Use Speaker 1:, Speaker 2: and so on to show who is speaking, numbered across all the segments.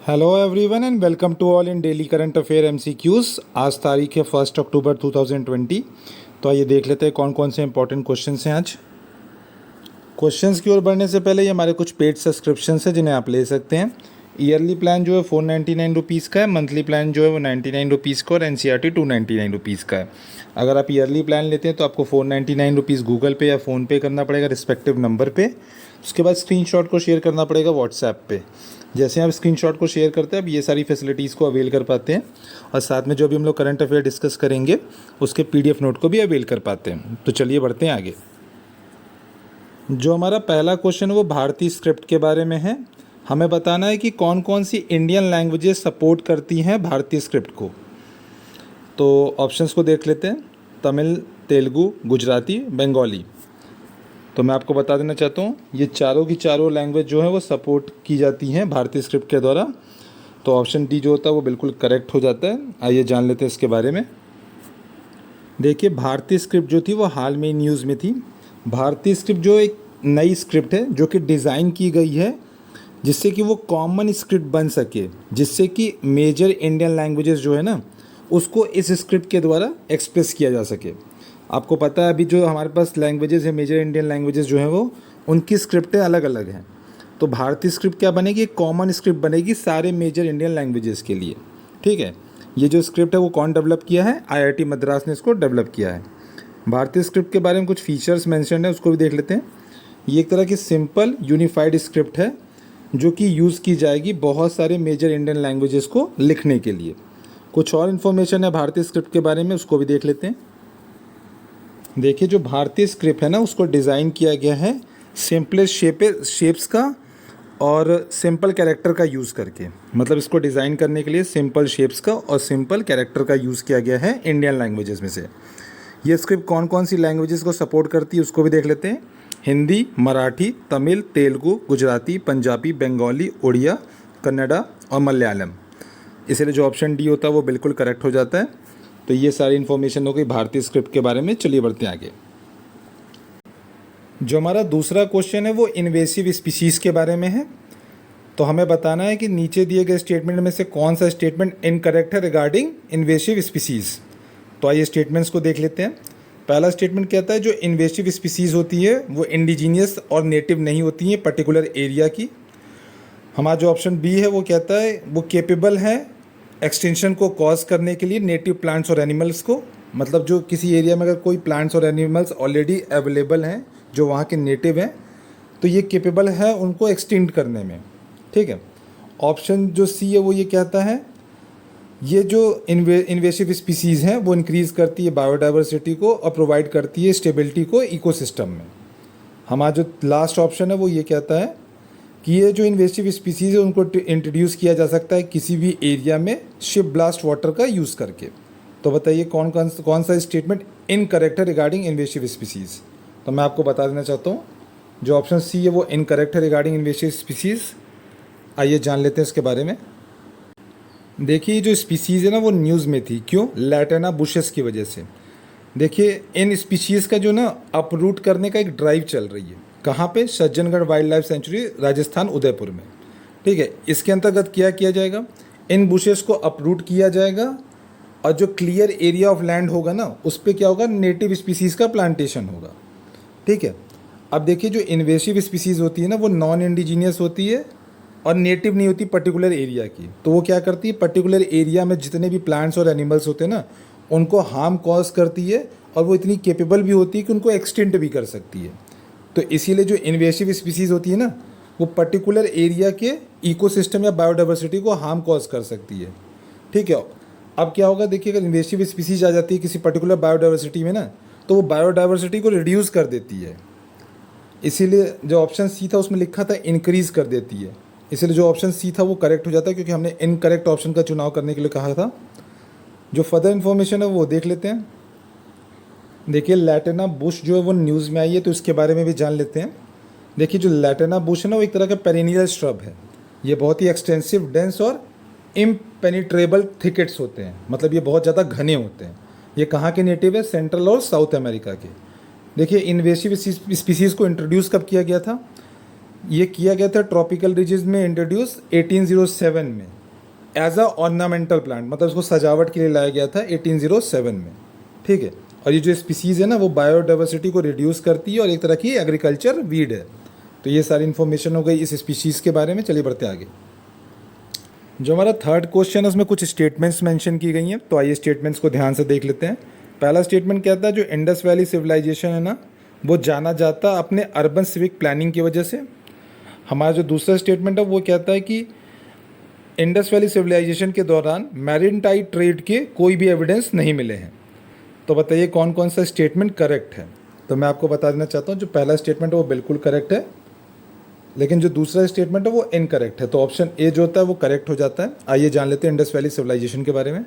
Speaker 1: Hello everyone and welcome to all in daily current affair MCQs. आज तारीख है 1 अक्टूबर 2020। तो आइए देख लेते हैं कौन कौन से इंपॉर्टेंट क्वेश्चंस हैं आज। क्वेश्चंस की ओर बढ़ने से पहले ये हमारे कुछ पेड सब्सक्रिप्शंस हैं जिन्हें आप ले सकते हैं। ईयरली प्लान जो है 499 रुपीज़ का है, मंथली प्लान जो है वो 99 रुपीज़ का और एनसीईआरटी 299 रुपीज़ का है। अगर आप ईयरली प्लान लेते हैं तो आपको 499 रुपीज़ गूगल पे या फ़ोनपे करना पड़ेगा रिस्पेक्टिव नंबर पे। उसके बाद स्क्रीनशॉट को शेयर करना पड़ेगा व्हाट्सएप पे। जैसे आप स्क्रीनशॉट को शेयर करते हैं आप ये सारी फैसिलिटीज़ को अवेल कर पाते हैं और साथ में जो भी हम लोग करंट अफेयर डिस्कस करेंगे उसके पीडीएफ नोट को भी अवेल कर पाते हैं। तो चलिए बढ़ते हैं आगे। जो हमारा पहला क्वेश्चन है वो भारतीय स्क्रिप्ट के बारे में है। हमें बताना है कि कौन कौन सी इंडियन लैंग्वेजेस सपोर्ट करती हैं भारतीय स्क्रिप्ट को। तो ऑप्शंस को देख लेते हैं। तमिल, तेलुगु, गुजराती, बंगाली। तो मैं आपको बता देना चाहता हूँ ये चारों की चारों लैंग्वेज जो है वो सपोर्ट की जाती हैं भारतीय स्क्रिप्ट के द्वारा। तो ऑप्शन डी जो होता है वो बिल्कुल करेक्ट हो जाता है। आइए जान लेते हैं इसके बारे में। देखिए, भारतीय स्क्रिप्ट जो थी वो हाल में न्यूज़ में थी। भारतीय स्क्रिप्ट जो एक नई स्क्रिप्ट है जो कि डिज़ाइन की गई है जिससे कि वो कॉमन स्क्रिप्ट बन सके, जिससे कि मेजर इंडियन लैंग्वेजेस जो है ना उसको इस स्क्रिप्ट के द्वारा एक्सप्रेस किया जा सके। आपको पता है अभी जो हमारे पास लैंग्वेजेस है, मेजर इंडियन लैंग्वेजेस जो हैं वो उनकी स्क्रिप्टें अलग अलग हैं। तो भारतीय स्क्रिप्ट क्या बनेगी, एक कॉमन स्क्रिप्ट बनेगी सारे मेजर इंडियन लैंग्वेजेस के लिए। ठीक है, ये जो स्क्रिप्ट है वो कौन डेवलप किया है, आईआईटी मद्रास ने इसको डेवलप किया है। भारतीय स्क्रिप्ट के बारे में कुछ फीचर्स मेंशन है उसको भी देख लेते हैं। ये एक तरह की सिंपल यूनिफाइड स्क्रिप्ट है जो कि यूज़ की जाएगी बहुत सारे मेजर इंडियन लैंग्वेजेस को लिखने के लिए। कुछ और इन्फॉर्मेशन है भारतीय स्क्रिप्ट के बारे में, उसको भी देख लेते हैं। देखिए, जो भारतीय स्क्रिप्ट है ना उसको डिज़ाइन किया गया है सिंपलेस्ट शेप्स का और सिंपल कैरेक्टर का यूज़ करके। मतलब इसको डिज़ाइन करने के लिए सिंपल शेप्स का और सिंपल कैरेक्टर का यूज़ किया गया है इंडियन लैंग्वेजेस में से। ये स्क्रिप्ट कौन कौन सी लैंग्वेजेस को सपोर्ट करती है उसको भी देख लेते हैं। हिंदी, मराठी, तमिल, तेलुगु, गुजराती, पंजाबी, बंगाली, उड़िया, कन्नड़ा और मलयालम। इसलिए जो ऑप्शन डी होता है वो बिल्कुल करेक्ट हो जाता है। तो ये सारी इन्फॉर्मेशन हो गई भारतीय स्क्रिप्ट के बारे में। चलिए बढ़ते हैं आगे। जो हमारा दूसरा क्वेश्चन है वो इन्वेसिव स्पीशीज़ के बारे में है। तो हमें बताना है कि नीचे दिए गए स्टेटमेंट में से कौन सा स्टेटमेंट इनकरेक्ट है रिगार्डिंग इन्वेसिव स्पीशीज़। तो आइए स्टेटमेंट्स को देख लेते हैं। पहला स्टेटमेंट कहता है जो इन्वेसिव स्पीशीज़ होती है वो इंडिजीनियस और नेटिव नहीं होती हैं पर्टिकुलर एरिया की। हमारा जो ऑप्शन बी है वो कहता है वो केपेबल है एक्सटेंशन को कॉज करने के लिए नेटिव प्लांट्स और एनिमल्स को। मतलब जो किसी एरिया में अगर कोई प्लांट्स और एनिमल्स ऑलरेडी अवेलेबल हैं जो वहाँ के नेटिव हैं तो ये केपेबल है उनको एक्सटेंड करने में। ठीक है, ऑप्शन जो सी है वो ये कहता है ये जो इन्वेसिव स्पीसीज़ हैं वो इंक्रीज़ करती है बायोडाइवर्सिटी को और प्रोवाइड करती है स्टेबिलिटी को इकोसिस्टम में। हमारा जो लास्ट ऑप्शन है वो ये कहता है कि ये जो इन्वेसिव स्पीसीज़ है उनको इंट्रोड्यूस किया जा सकता है किसी भी एरिया में शिप ब्लास्ट वाटर का यूज़ करके। तो बताइए कौन सा स्टेटमेंट इनकरेक्ट है रिगार्डिंग इन्वेसिव स्पीसीज़। तो मैं आपको बता देना चाहता हूँ जो ऑप्शन सी है वो इनकरेक्ट है रिगार्डिंग इन्वेसिव स्पीसीज़। आइए जान लेते हैं इसके बारे में। देखिए, जो स्पीसीज़ है ना वो न्यूज़ में थी। क्यों? लैटेना बुशेस की वजह से। देखिए, इन स्पीशीज़ का जो ना अपरूट करने का एक ड्राइव चल रही है। कहाँ पे? Sajjangarh wild life sanctuary, Rajasthan, Udaipur में। ठीक है, इसके अंतर्गत क्या किया जाएगा, इन बुशेस को अपरूट किया जाएगा और जो क्लियर एरिया ऑफ लैंड होगा ना उस पर क्या होगा, नेटिव स्पीसीज़ का प्लांटेशन होगा। ठीक है, अब देखिए जो इन्वेसिव स्पीसीज़ होती है ना वो नॉन इंडिजीनियस होती है और नेटिव नहीं होती पर्टिकुलर एरिया की। तो वो क्या करती है, पर्टिकुलर एरिया में जितने भी प्लांट्स और एनिमल्स होते हैं ना उनको हार्म कॉज करती है और वो इतनी केपेबल भी होती है कि उनको एक्सटेंड भी कर सकती है। तो इसीलिए जो इन्वेसिव स्पीसीज़ होती है ना वो पर्टिकुलर एरिया के इकोसिस्टम या बायोडाइवर्सिटी को हार्म कॉज कर सकती है। ठीक है, अब क्या होगा, देखिए अगर इन्वेसिव स्पीसीज आ जाती है किसी पर्टिकुलर बायोडाइवर्सिटी में ना तो वो बायोडाइवर्सिटी को रिड्यूस कर देती है। इसीलिए जो ऑप्शन सी था उसमें लिखा था इंक्रीज़ कर देती है। इसलिए जो ऑप्शन सी था वो करेक्ट हो जाता है क्योंकि हमने इनकरेक्ट ऑप्शन का चुनाव करने के लिए कहा था। जो फर्दर इन्फॉर्मेशन है वो देख लेते हैं। देखिए, लैटेना बुश जो है वो न्यूज़ में आई है तो इसके बारे में भी जान लेते हैं। देखिए, जो लैटेना बुश है ना वो एक तरह का पेरिनियल श्रब है। ये बहुत ही एक्सटेंसिव, डेंस और इम्पेनिट्रेबल थिकेट्स होते हैं। मतलब ये बहुत ज़्यादा घने होते हैं। ये कहाँ के नेटिव है? सेंट्रल और साउथ अमेरिका के। देखिए, इन्वेसिव स्पीसीज़ को इंट्रोड्यूस कब किया गया था? ये किया गया था ट्रॉपिकल रीजन्स में इंट्रोड्यूस 1807 में। एज अ ऑर्नामेंटल प्लांट, मतलब इसको सजावट के लिए लाया गया था 1807 में, ठीक है। और ये जो स्पीसीज़ है ना वो बायोडाइवर्सिटी को रिड्यूस करती है और एक तरह की एग्रीकल्चर वीड है। तो ये सारी इन्फॉर्मेशन हो गई इस स्पीसीज़ के बारे में। चलिए बढ़ते आगे। जो हमारा थर्ड क्वेश्चन है उसमें कुछ स्टेटमेंट्स मेंशन की गई हैं, तो आइए स्टेटमेंट्स को ध्यान से देख लेते हैं। पहला स्टेटमेंट कहता है जो इंडस वैली सिविलाइजेशन है ना वो जाना जाता अपने अर्बन सिविक प्लानिंग की वजह से। हमारा जो दूसरा स्टेटमेंट है वो कहता है कि इंडस वैली सिविलाइजेशन के दौरान मैरिटाइम ट्रेड के कोई भी एविडेंस नहीं मिले हैं। तो बताइए कौन कौन सा स्टेटमेंट करेक्ट है। तो मैं आपको बता देना चाहता हूँ जो पहला स्टेटमेंट है वो बिल्कुल करेक्ट है, लेकिन जो दूसरा स्टेटमेंट है वो इनकरेक्ट है। तो ऑप्शन ए जो होता है वो करेक्ट हो जाता है। आइए जान लेते हैं इंडस वैली सिविलाइजेशन के बारे में।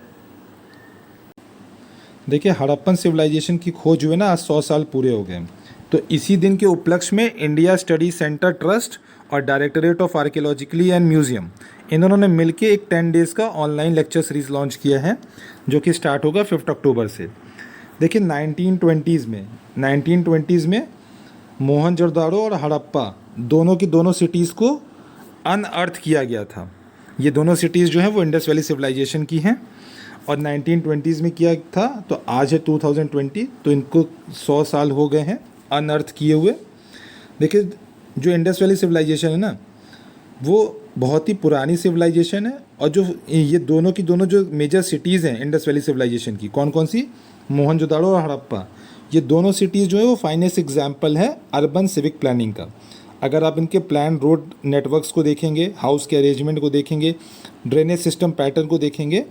Speaker 1: देखिए हड़प्पन सिविलाइजेशन की खोज हुए ना आज 100 साल पूरे हो गए। तो इसी दिन के उपलक्ष्य में इंडिया स्टडी सेंटर ट्रस्ट और directorate of archaeologically and museum in दोनों ने मिलकर एक 10 डेज़ का ऑनलाइन लेक्चर सीरीज लॉन्च किया है जो कि स्टार्ट होगा 5 अक्टूबर से। देखिए 1920s में मोहनजोदड़ो और हड़प्पा दोनों की दोनों सिटीज़ को अनअर्थ किया गया था। ये दोनों सिटीज़ जो हैं वो इंडस वैली सिविलाइजेशन की हैं और 1920s में किया था। तो आज है 2020, तो इनको 100 साल हो गए हैं अनअर्थ किए हुए। देखिए जो इंडस वैली सिविलाइजेशन है ना वो बहुत ही पुरानी सिविलाइजेशन है और जो ये दोनों की दोनों जो मेजर सिटीज़ हैं इंडस वैली सिविलाइजेशन की कौन कौन सी, मोहनजोदड़ो और हड़प्पा, ये दोनों सिटीज़ जो है वो फाइनेस्ट एग्जाम्पल है अर्बन सिविक प्लानिंग का। अगर आप इनके प्लान रोड नेटवर्क्स को देखेंगे, हाउस के अरेंजमेंट को देखेंगे, ड्रेनेज सिस्टम पैटर्न को देखेंगे,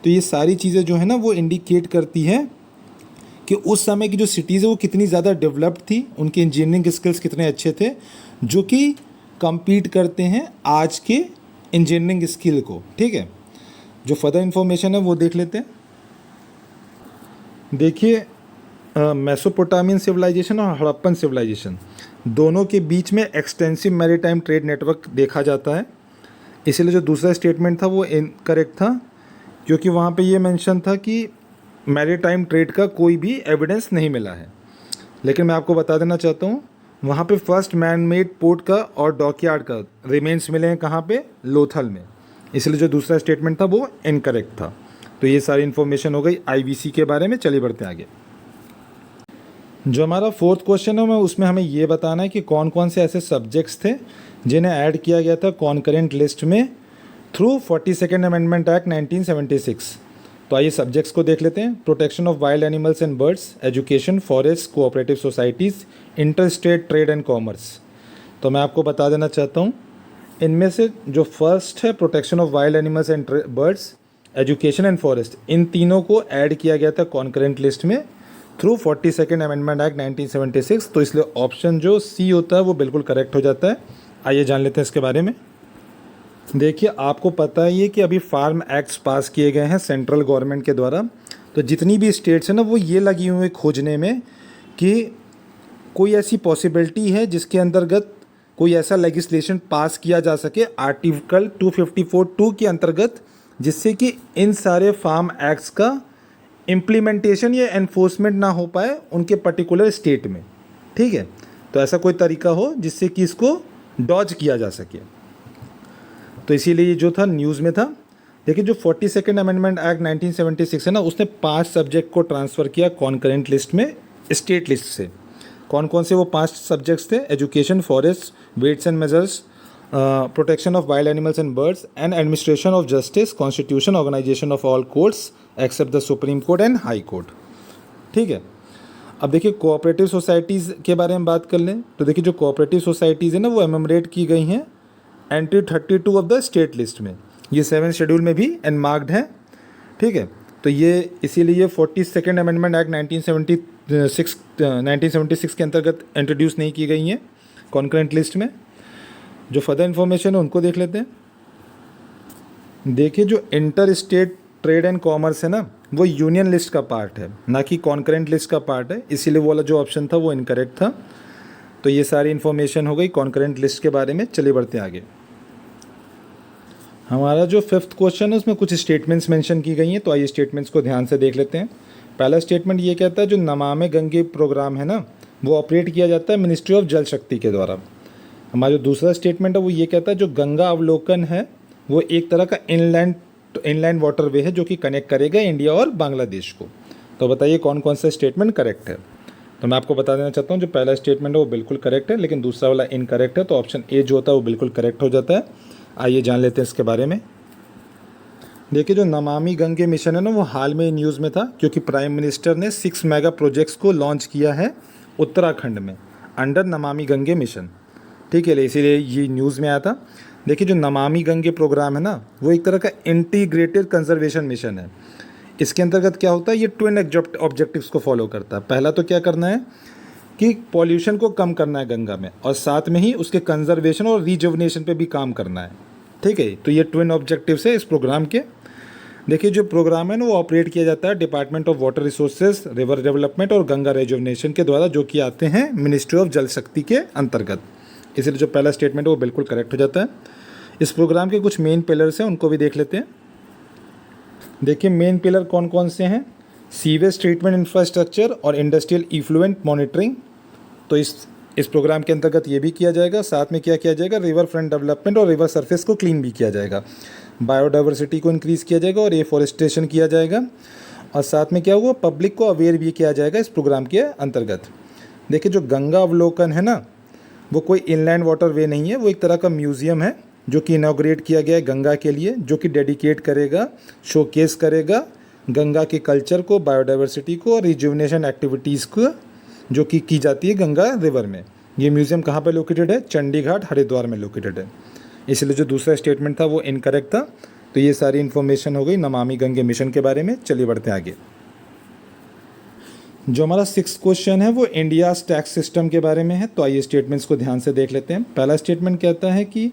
Speaker 1: तो ये सारी चीज़ें जो है ना वो इंडिकेट करती हैं कि उस समय की जो सिटीज़ है वो कितनी ज़्यादा डेवलप्ड थी, उनके इंजीनियरिंग स्किल्स कितने अच्छे थे जो कि compete करते हैं आज के इंजीनियरिंग स्किल को, ठीक है। जो फर्दर इन्फॉर्मेशन है वो देख लेते हैं। देखिए मेसोपोटामियन सिविलाइजेशन और हड़प्पन सिविलाइजेशन दोनों के बीच में एक्सटेंसिव मैरीटाइम ट्रेड नेटवर्क देखा जाता है, इसलिए जो दूसरा स्टेटमेंट था वो इनकरेक्ट था क्योंकि वहाँ पे ये मेंशन था कि मैरीटाइम ट्रेड का कोई भी एविडेंस नहीं मिला है। लेकिन मैं आपको बता देना चाहता हूँ वहाँ पे फर्स्ट मैन मेड पोर्ट का और डॉकयार्ड का रिमेन्स मिले हैं कहाँ पे, लोथल में, इसलिए जो दूसरा स्टेटमेंट था वो इनकरेक्ट था। तो ये सारी इन्फॉर्मेशन हो गई आईवीसी के बारे में। चलिए बढ़ते हैं आगे। जो हमारा फोर्थ क्वेश्चन है उसमें हमें ये बताना है कि कौन कौन से ऐसे सब्जेक्ट्स थे जिन्हें ऐड किया गया था कॉन्करेंट लिस्ट में थ्रू 42nd अमेंडमेंट एक्ट 1976। तो आइए सब्जेक्ट्स को देख लेते हैं। Protection of wild animals and birds, education, forest, cooperative societies, inter state trade and commerce. तो मैं आपको बता देना चाहता हूँ इनमें से जो फर्स्ट है protection of wild animals and birds, education and forest, इन तीनों को ऐड किया गया था कॉन्करेंट लिस्ट में थ्रू 42nd अमेंडमेंट एक्ट 1976। तो इसलिए ऑप्शन जो सी होता है वो बिल्कुल करेक्ट हो जाता है। आइए जान लेते हैं इसके बारे में। देखिए आपको पता ही है कि अभी फार्म एक्ट्स पास किए गए हैं सेंट्रल गवर्नमेंट के द्वारा। तो जितनी भी स्टेट्स हैं ना वो ये लगी हुई खोजने में कि कोई ऐसी पॉसिबिलिटी है जिसके अंतर्गत कोई ऐसा लेजिस्लेशन पास किया जा सके आर्टिकल 254(2) के अंतर्गत जिससे कि इन सारे फार्म एक्ट्स का इम्प्लीमेंटेशन या एनफोर्समेंट ना हो पाए उनके पर्टिकुलर स्टेट में, ठीक है। तो ऐसा कोई तरीका हो जिससे कि इसको डॉज किया जा सके। तो इसीलिए जो था न्यूज़ में था। देखिए जो 42nd अमेंडमेंट एक्ट 1976 है ना उसने 5 सब्जेक्ट को ट्रांसफ़र किया कॉन्करेंट लिस्ट में स्टेट लिस्ट से। कौन कौन से वो 5 सब्जेक्ट्स थे? Education, forest, weights and measures, protection of wild animals and birds and administration of justice, constitution, organisation of all courts except the supreme court and high court, ठीक है। अब देखिए कोऑपरेटिव सोसाइटीज़ के बारे में बात कर लें तो देखिए जो कोऑपरेटिव सोसाइटीज़ है ना वो एमेमोरेट की गई हैं entry 32 of the state list में। ये 7 शेड्यूल में भी एनमार्क्ड है, ठीक है। तो ये इसीलिए 42nd अमेंडमेंट एक्ट 1976 के अंतर्गत इंट्रोड्यूस नहीं की गई हैं कॉन्करेंट लिस्ट में। जो फर्दर इन्फॉर्मेशन है उनको देख लेते हैं। देखिए जो inter state trade and commerce है ना वो यूनियन लिस्ट का पार्ट है ना कि कॉन्करेंट लिस्ट का पार्ट है, इसीलिए वो वाला जो ऑप्शन था वो इनकरेक्ट था। तो ये सारी इन्फॉर्मेशन हो गई कॉन्करेंट लिस्ट के बारे में। चलिए बढ़ते हैं आगे। हमारा जो 5th क्वेश्चन है उसमें कुछ स्टेटमेंट्स मेंशन की गई हैं, तो आइए स्टेटमेंट्स को ध्यान से देख लेते हैं। पहला स्टेटमेंट ये कहता है जो नमामि गंगे प्रोग्राम है ना वो ऑपरेट किया जाता है मिनिस्ट्री ऑफ जल शक्ति के द्वारा। हमारा जो दूसरा स्टेटमेंट है वो ये कहता है जो गंगा अवलोकन है वो एक तरह का इनलैंड तो इनलाइन वाटरवे है जो कि कनेक्ट करेगा इंडिया और बांग्लादेश को। तो बताइए कौन कौन सा स्टेटमेंट करेक्ट है। तो मैं आपको बता देना चाहता हूँ जो पहला स्टेटमेंट है वो बिल्कुल करेक्ट है, लेकिन दूसरा वाला इनकरेक्ट है। तो ऑप्शन ए जो होता है वो बिल्कुल करेक्ट हो जाता है। आइए जान लेते हैं इसके बारे में। देखिए जो नमामि गंगे मिशन है ना, वो हाल में न्यूज़ में था क्योंकि प्राइम मिनिस्टर ने 6 मेगा प्रोजेक्ट्स को लॉन्च किया है उत्तराखंड में अंडर नमामि गंगे मिशन। ठीक है, इसीलिए ये न्यूज़ में आया था। देखिए जो नमामि गंगे प्रोग्राम है ना, वो एक तरह का इंटीग्रेटेड कंजर्वेशन मिशन है। इसके अंतर्गत क्या होता है, ये ट्विन ऑब्जेक्टिव्स को फॉलो करता है। पहला तो क्या करना है कि पॉल्यूशन को कम करना है गंगा में, और साथ में ही उसके कंजर्वेशन और रिजुवनेशन पे भी काम करना है। ठीक है, तो ये ट्विन ऑब्जेक्टिव्स है इस प्रोग्राम के। देखिए जो प्रोग्राम है ना, वो ऑपरेट किया जाता है department of water resources, river development और गंगा रिजुवनेशन के द्वारा, जो कि आते हैं मिनिस्ट्री ऑफ जल शक्ति के अंतर्गत। इसलिए जो पहला स्टेटमेंट है वो बिल्कुल करेक्ट हो जाता है। इस प्रोग्राम के कुछ मेन पिलर्स हैं, उनको भी देख लेते हैं। देखिए मेन पिलर कौन कौन से हैं, सीवेज ट्रीटमेंट इंफ्रास्ट्रक्चर और इंडस्ट्रियल इफ्लुएंट मॉनिटरिंग। तो इस प्रोग्राम के अंतर्गत ये भी किया जाएगा। साथ में क्या किया जाएगा, रिवर फ्रंट डेवलपमेंट और रिवर सरफेस को क्लीन भी किया जाएगा, बायोडाइवर्सिटी को इंक्रीज़ किया जाएगा और एफॉरेस्टेशन किया जाएगा। और साथ में क्या हुआ, पब्लिक को अवेयर भी किया जाएगा इस प्रोग्राम के अंतर्गत। देखिए जो गंगा अवलोकन है ना, वो कोई इनलैंड वाटर वे नहीं है, वो एक तरह का म्यूज़ियम है जो कि इनॉग्रेट किया गया है गंगा के लिए, जो कि डेडिकेट करेगा, शोकेस करेगा गंगा के कल्चर को, बायोडाइवर्सिटी को और रिजुवनेशन एक्टिविटीज़ को जो कि की जाती है गंगा रिवर में। ये म्यूज़ियम कहाँ पर लोकेटेड है, चंडीगढ़ हरिद्वार में लोकेटेड है। इसलिए जो दूसरा स्टेटमेंट था वो इनकरेक्ट था। तो ये सारी इन्फॉर्मेशन हो गई नमामि गंगे मिशन के बारे में। चलिए बढ़ते हैं आगे। जो हमारा 6th क्वेश्चन है वो इंडिया टैक्स सिस्टम के बारे में है। तो आइए स्टेटमेंट्स को ध्यान से देख लेते हैं। पहला स्टेटमेंट कहता है कि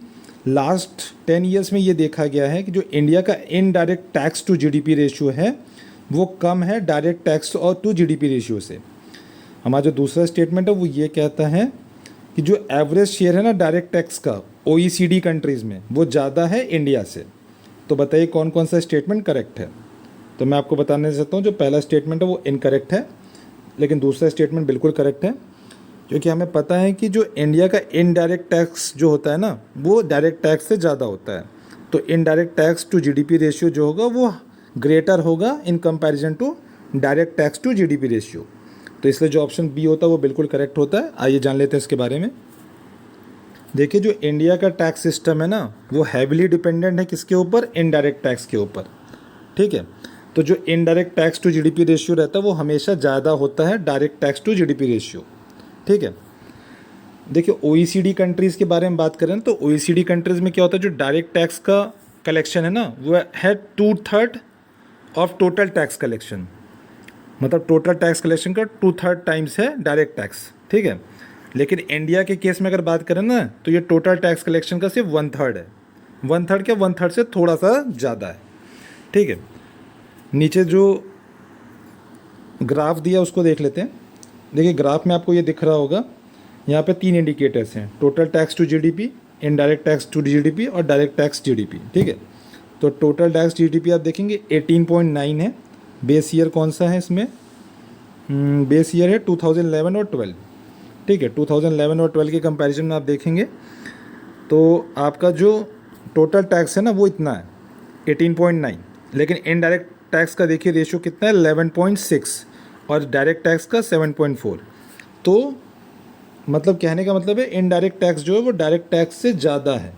Speaker 1: लास्ट 10 ईयर्स में ये देखा गया है कि जो इंडिया का indirect tax to GDP ratio है वो कम है डायरेक्ट टैक्स और टू जीडीपी रेशियो से। हमारा जो दूसरा स्टेटमेंट है वो ये कहता है कि जो एवरेज शेयर है ना डायरेक्ट टैक्स का OECD कंट्रीज़ में, वो ज़्यादा है इंडिया से। तो बताइए कौन कौन सा स्टेटमेंट करेक्ट है। तो मैं आपको बताने चाहता हूँ जो पहला स्टेटमेंट है वो इनकरेक्ट है, लेकिन दूसरा स्टेटमेंट बिल्कुल करेक्ट है, क्योंकि हमें पता है कि जो इंडिया का इनडायरेक्ट टैक्स जो होता है ना, वो डायरेक्ट टैक्स से ज़्यादा होता है। तो indirect tax to GDP ratio जो होगा वो ग्रेटर होगा in comparison to direct tax to GDP ratio. तो इसलिए जो ऑप्शन बी होता है वो बिल्कुल करेक्ट होता है। आइए जान लेते हैं इसके बारे में। देखिए जो इंडिया का टैक्स सिस्टम है ना, वो हैविली डिपेंडेंट है किसके ऊपर, इनडायरेक्ट टैक्स के ऊपर। ठीक है, तो जो indirect tax to GDP ratio रहता है वो हमेशा ज़्यादा होता है direct tax to GDP ratio. ठीक है, देखिए OECD कंट्रीज़ के बारे में बात करें तो OECD कंट्रीज़ में क्या होता है, जो डायरेक्ट टैक्स का कलेक्शन है ना, वो है 2/3 ऑफ टोटल टैक्स कलेक्शन। मतलब टोटल टैक्स कलेक्शन का 2/3 टाइम्स है डायरेक्ट टैक्स। ठीक है, लेकिन इंडिया के केस में अगर बात करें ना, तो ये टोटल टैक्स कलेक्शन का सिर्फ 1/3 है। 1/3 क्या, 1/3 से थोड़ा सा ज़्यादा है। ठीक है, नीचे जो ग्राफ दिया उसको देख लेते हैं। देखिए ग्राफ में आपको ये दिख रहा होगा, यहाँ पे 3 इंडिकेटर्स हैं, total tax to GDP, indirect tax to GDP और डायरेक्ट टैक्स जीडीपी। ठीक है, तो टोटल टैक्स जीडीपी आप देखेंगे 18.9 है। बेस ईयर कौन सा है इसमें, बेस ईयर है 2011 और 12। ठीक है, 2011 और 12 के कंपैरिजन में आप देखेंगे तो आपका जो टोटल टैक्स है ना वो इतना है 18.9, लेकिन इनडायरेक्ट टैक्स का देखिए रेशियो कितना है 11.6 और डायरेक्ट टैक्स का 7.4। तो मतलब कहने का मतलब है इनडायरेक्ट टैक्स जो है वो डायरेक्ट टैक्स से ज़्यादा है।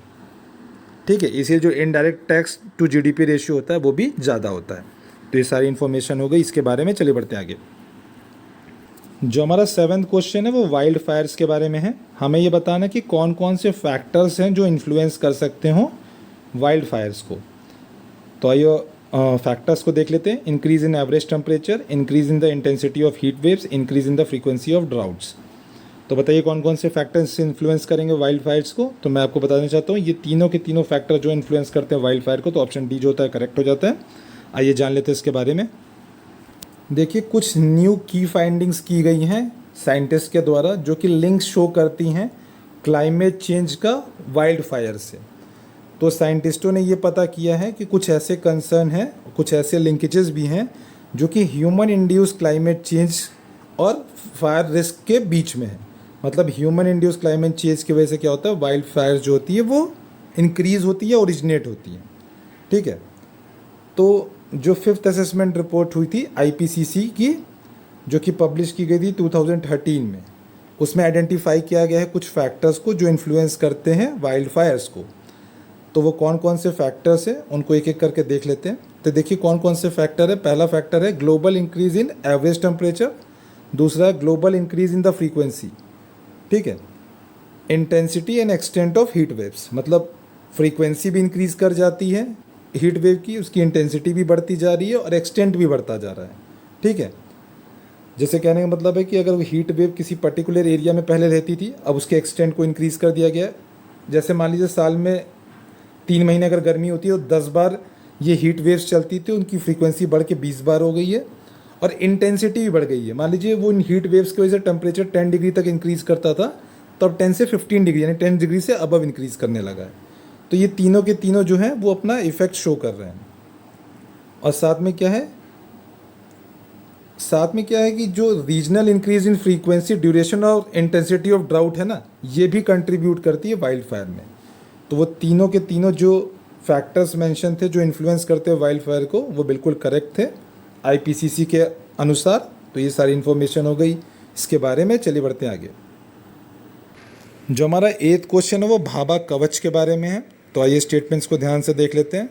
Speaker 1: ठीक है, इसलिए जो indirect tax to GDP ratio होता है वो भी ज़्यादा होता है। तो ये सारी इन्फॉर्मेशन हो गई इसके बारे में। चलिए बढ़ते हैं आगे। जो हमारा 7th क्वेश्चन है वो वाइल्ड फायर्स के बारे में है। हमें ये बताना कि कौन कौन से फैक्टर्स हैं जो इन्फ्लुएंस कर सकते हो वाइल्ड फायर्स को। तो आइए फैक्टर्स को देख लेते हैं। Increase in average temperature, increase in the intensity of heat waves, increase in the frequency of droughts. तो बताइए कौन कौन से फैक्टर्स इन्फ्लुएंस करेंगे वाइल्ड फायर्स को। तो मैं आपको बताना चाहता हूँ ये तीनों के तीनों फैक्टर जो इन्फ्लुएंस करते हैं वाइल्ड फायर को, तो ऑप्शन डी जो होता है करेक्ट हो जाता है। आइए जान लेते हैं इसके बारे में। देखिए कुछ न्यू की फाइंडिंग्स की गई हैं साइंटिस्ट के द्वारा, जो कि लिंक शो करती हैं क्लाइमेट चेंज का वाइल्ड फायर से। तो साइंटिस्टों ने ये पता किया है कि कुछ ऐसे कंसर्न हैं, कुछ ऐसे लिंकेजेस भी हैं जो कि ह्यूमन इंड्यूस क्लाइमेट चेंज और फायर रिस्क के बीच में है। मतलब ह्यूमन इंड्यूस क्लाइमेट चेंज की वजह से क्या होता है, वाइल्ड फायर जो होती है वो इंक्रीज़ होती है, ओरिजिनेट होती है। ठीक है, तो जो फिफ्थ असेसमेंट रिपोर्ट हुई थी आईपीसीसी की, जो कि पब्लिश की गई थी 2013 में, उसमें आइडेंटिफाई किया गया है कुछ फैक्टर्स को जो इन्फ्लुएंस करते हैं वाइल्ड फायर्स को। तो वो कौन कौन से फैक्टर्स हैं उनको एक एक करके देख लेते हैं। तो देखिए कौन कौन से फैक्टर है। पहला फैक्टर है global increase in average temperature, दूसरा है global increase in the frequency, ठीक है, intensity and extent of heat waves, मतलब फ्रीक्वेंसी भी इंक्रीज कर जाती है हीट वेव की, उसकी इंटेंसिटी भी बढ़ती जा रही है और एक्सटेंट भी बढ़ता जा रहा है, ठीक है। जैसे कहने का मतलब है कि अगर वो हीट वेव किसी पर्टिकुलर एरिया में पहले रहती थी, अब उसके एक्सटेंट को इंक्रीज़ कर दिया गया है। जैसे मान लीजिए साल में 3 महीने अगर गर्मी होती है तो 10 बार ये हीट वेव्स चलती थी, उनकी फ्रीक्वेंसी बढ़ के 20 बार हो गई है और इंटेंसिटी भी बढ़ गई है। मान लीजिए वो इन हीट वेव्स की वजह से टेम्परेचर 10 डिग्री तक इंक्रीज़ करता था, तो अब 10 से 15 डिग्री यानी 10 डिग्री से अबव इंक्रीज़ करने लगा है। तो ये तीनों के तीनों जो हैं वो अपना इफेक्ट शो कर रहे हैं। और साथ में क्या है, कि जो regional increase in frequency, duration और इंटेंसिटी ऑफ ड्राउट है ना, ये भी कंट्रीब्यूट करती है वाइल्ड फायर में। तो वो तीनों के तीनों जो फैक्टर्स मेंशन थे जो इन्फ्लुएंस करते हैं वाइल्ड फायर को, वो बिल्कुल करेक्ट थे आईपीसीसी के अनुसार। तो ये सारी इन्फॉर्मेशन हो गई इसके बारे में। चलिए बढ़ते हैं आगे। जो हमारा 8th क्वेश्चन है वो भाभा कवच के बारे में है। तो आइए स्टेटमेंट्स को ध्यान से देख लेते हैं।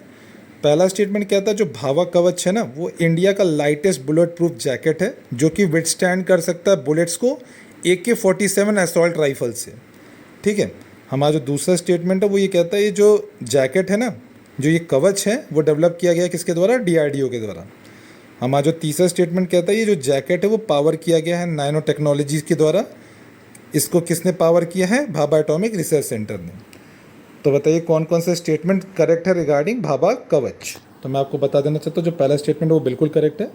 Speaker 1: पहला स्टेटमेंट क्या था, जो भाभा कवच है ना, वो इंडिया का लाइटेस्ट बुलेट प्रूफ जैकेट है जो कि विथस्टैंड कर सकता है बुलेट्स को AK-47 असॉल्ट राइफल से, ठीक है। हमारा जो दूसरा स्टेटमेंट है वो ये कहता है ये जो जैकेट है ना, जो ये कवच है, वो डेवलप किया गया किसके द्वारा, DRDO के द्वारा। हमारा जो तीसरा स्टेटमेंट कहता है ये जो जैकेट है वो पावर किया गया है नैनो टेक्नोलॉजीज़ के द्वारा। इसको किसने पावर किया है, भाभा एटॉमिक रिसर्च सेंटर ने। तो बताइए कौन कौन से स्टेटमेंट करेक्ट है रिगार्डिंग भाभा कवच। तो मैं आपको बता देना चाहता हूँ, जो पहला स्टेटमेंट है वो बिल्कुल करेक्ट है,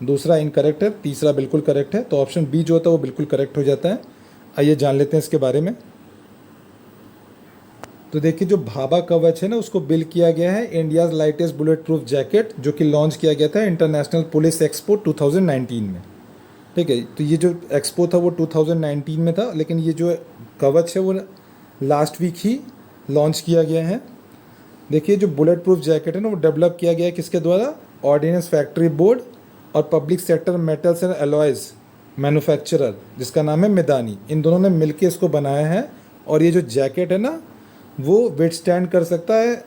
Speaker 1: दूसरा इनकरेक्ट है, तीसरा बिल्कुल करेक्ट है। तो ऑप्शन बी जो होता है वो बिल्कुल करेक्ट हो जाता है। आइए जान लेते हैं इसके बारे में। तो देखिए जो भाभा कवच है ना, उसको बिल्ड किया गया है India's lightest bullet proof jacket, जो कि लॉन्च किया गया था इंटरनेशनल पुलिस एक्सपो 2019 में, ठीक है। तो ये जो एक्सपो था वो 2019 में था, लेकिन ये जो कवच है वो लास्ट वीक ही लॉन्च किया गया है। देखिए जो बुलेट प्रूफ जैकेट है ना, वो डेवलप किया गया है किसके द्वारा, ऑर्डिनेंस फैक्ट्री बोर्ड और public sector metals and alloys manufacturer, जिसका नाम है मिदानी, इन दोनों ने मिलकर इसको बनाया है। और ये जो जैकेट है ना, वो विथस्टैंड कर सकता है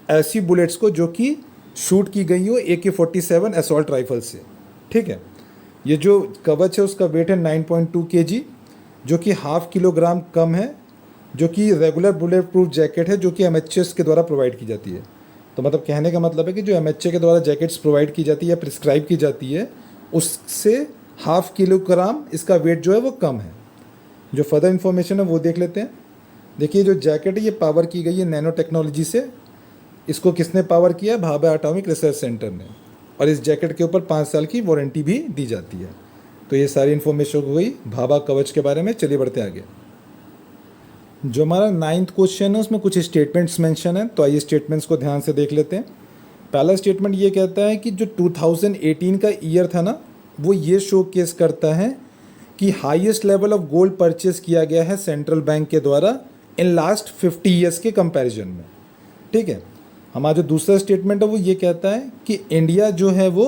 Speaker 1: ऐसी बुलेट्स को जो कि शूट की गई हो AK-47 असॉल्ट राइफल से, ठीक है। ये जो कवच है उसका वेट है 9.2 kg, जो कि 0.5 किलोग्राम कम है, जो कि रेगुलर बुलेट प्रूफ जैकेट है जो कि MHS के द्वारा प्रोवाइड की जाती है। तो मतलब कहने का मतलब है कि जो MHA के द्वारा जैकेट्स प्रोवाइड की जाती है या प्रिस्क्राइब की जाती है, उससे 0.5 किलोग्राम इसका वेट जो है वो कम है। जो फर्दर इन्फॉर्मेशन है वो देख लेते हैं। देखिए जो जैकेट है ये पावर की गई है नैनो टेक्नोलॉजी से। इसको किसने पावर किया है, भाभा एटॉमिक रिसर्च सेंटर ने। और इस जैकेट के ऊपर 5 साल की वारंटी भी दी जाती है। तो ये सारी इन्फॉर्मेशन हो गई भाभा कवच के बारे में। चलिए बढ़ते आगे। जो हमारा 9th क्वेश्चन है उसमें कुछ स्टेटमेंट्स मेंशन है, तो आइए स्टेटमेंट्स को ध्यान से देख लेते हैं। पहला स्टेटमेंट ये कहता है कि जो 2018 का ईयर था ना, वो ये शो केस करता है कि highest level of gold purchase किया गया है सेंट्रल बैंक के द्वारा इन लास्ट 50 ईयर्स के कंपैरिजन में, ठीक है। हमारा जो दूसरा स्टेटमेंट है वो ये कहता है कि इंडिया जो है वो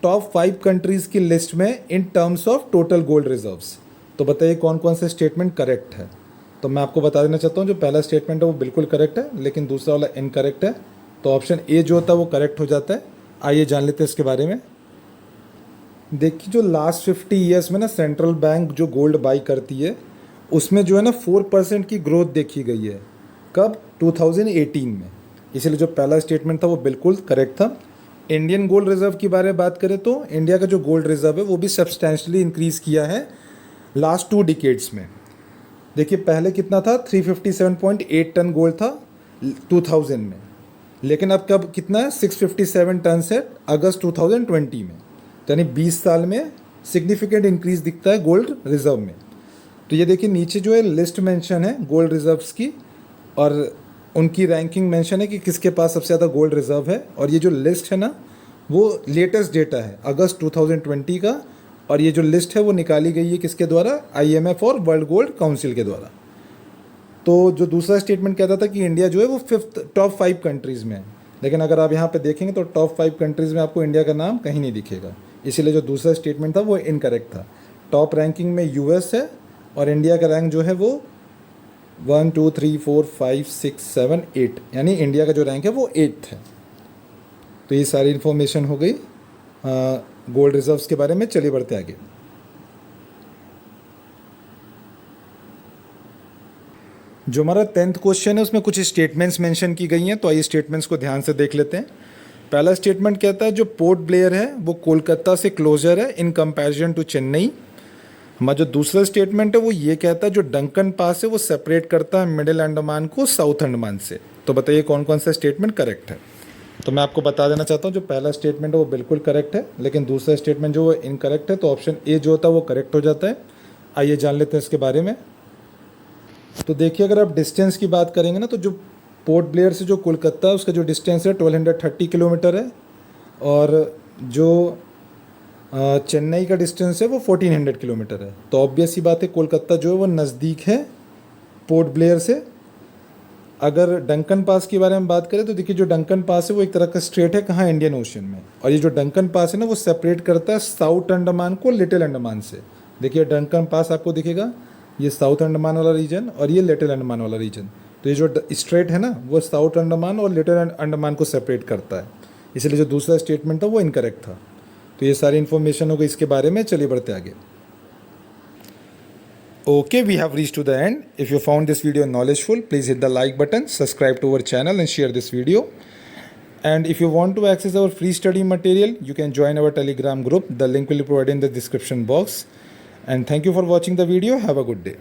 Speaker 1: टॉप 5 कंट्रीज़ की लिस्ट में in terms of total gold reserves. तो बताइए कौन कौन से स्टेटमेंट करेक्ट है। तो मैं आपको बता देना चाहता हूँ, जो पहला स्टेटमेंट है वो बिल्कुल करेक्ट है, लेकिन दूसरा वाला इनकरेक्ट है। तो ऑप्शन ए जो होता है वो करेक्ट हो जाता है। आइए जान लेते हैं इसके बारे में। देखिए जो लास्ट 50 ईयर्स में ना सेंट्रल बैंक जो गोल्ड बाई करती है, उसमें जो है ना 4% की ग्रोथ देखी गई है। कब, 2018 में। इसलिए जो पहला स्टेटमेंट था वो बिल्कुल करेक्ट था। इंडियन गोल्ड रिजर्व की बारे में बात करें तो इंडिया का जो गोल्ड रिजर्व है वो भी सब्सटैंशली इंक्रीज़ किया है लास्ट 2 डिकेड्स में। देखिए पहले कितना था, 357.8 टन गोल्ड था 2000 में, लेकिन अब कब कितना है, 657 टन से अगस्त 2020 में। यानी 20 साल में सिग्निफिकेंट इंक्रीज दिखता है गोल्ड रिजर्व में। तो ये देखिए नीचे जो है लिस्ट मेंशन है गोल्ड रिजर्व्स की, और उनकी रैंकिंग मेंशन है कि किसके पास सबसे ज़्यादा गोल्ड रिजर्व है। और ये जो लिस्ट है ना, वो लेटेस्ट डेटा है अगस्त 2020 का, और ये जो लिस्ट है वो निकाली गई है किसके द्वारा, IMF और वर्ल्ड गोल्ड काउंसिल के द्वारा। तो जो दूसरा स्टेटमेंट कहता था कि इंडिया जो है वो 5th टॉप 5 कंट्रीज़ में है, लेकिन अगर आप यहाँ पे देखेंगे तो टॉप 5 कंट्रीज़ में आपको इंडिया का नाम कहीं नहीं दिखेगा, इसीलिए जो दूसरा स्टेटमेंट था वो इनकरेक्ट था। टॉप रैंकिंग में यूएस है और इंडिया का रैंक जो है वो 1 2 3 4 5 6 7 8, यानी इंडिया का जो रैंक है वो 8th है। तो ये सारी इन्फॉर्मेशन हो गई गोल्ड रिजर्व्स के बारे में। चलिए बढ़ते आगे। जो हमारा 10th क्वेश्चन है उसमें कुछ स्टेटमेंट्स मेंशन की गई हैं, तो आइए स्टेटमेंट्स को ध्यान से देख लेते हैं। पहला स्टेटमेंट कहता है जो पोर्ट ब्लेयर है वो कोलकाता से क्लोजर है इन कंपैरिजन टू चेन्नई। हमारा जो दूसरा स्टेटमेंट है वो ये कहता है जो डंकन पास है वो सेपरेट करता है मिडिल अंडमान को साउथ अंडमान से। तो बताइए कौन कौन सा स्टेटमेंट करेक्ट है। तो मैं आपको बता देना चाहता हूँ जो पहला स्टेटमेंट है वो बिल्कुल करेक्ट है, लेकिन दूसरा स्टेटमेंट जो वो इनकरेक्ट है, तो ऑप्शन ए जो होता है वो करेक्ट हो जाता है। आइए जान लेते हैं इसके बारे में। तो देखिए अगर आप डिस्टेंस की बात करेंगे ना, तो जो पोर्ट ब्लेयर से जो कोलकाता है उसका जो डिस्टेंस है 1230 किलोमीटर है, और जो चेन्नई का डिस्टेंस है वो 1400 किलोमीटर है। तो ऑब्वियस सी बात है कोलकाता जो है वो नज़दीक है पोर्ट ब्लेयर से। अगर डंकन पास के बारे में बात करें तो देखिए जो डंकन पास है वो एक तरह का स्ट्रेट है कहाँ, इंडियन ओशन में, और ये जो डंकन पास है ना वो सेपरेट करता है साउथ अंडमान को लिटिल अंडमान से। देखिए डंकन पास आपको दिखेगा, ये साउथ अंडमान वाला रीजन और ये लिटिल अंडमान वाला रीजन। तो ये जो स्ट्रेट है ना वो साउथ अंडमान और लिटिल अंडमान को सेपरेट करता है, इसलिए जो दूसरा स्टेटमेंट था वो इनकरेक्ट था। तो ये सारी इन्फॉर्मेशन हो गई इसके बारे में। चलिए बढ़ते आगे। Okay, we have reached to the end. If you found this video knowledgeful, please hit the like button, subscribe to our channel and share this video. And if you want to access our free study material, you can join our Telegram group. The link will be provided in the description box. And thank you for watching the video. Have a good day.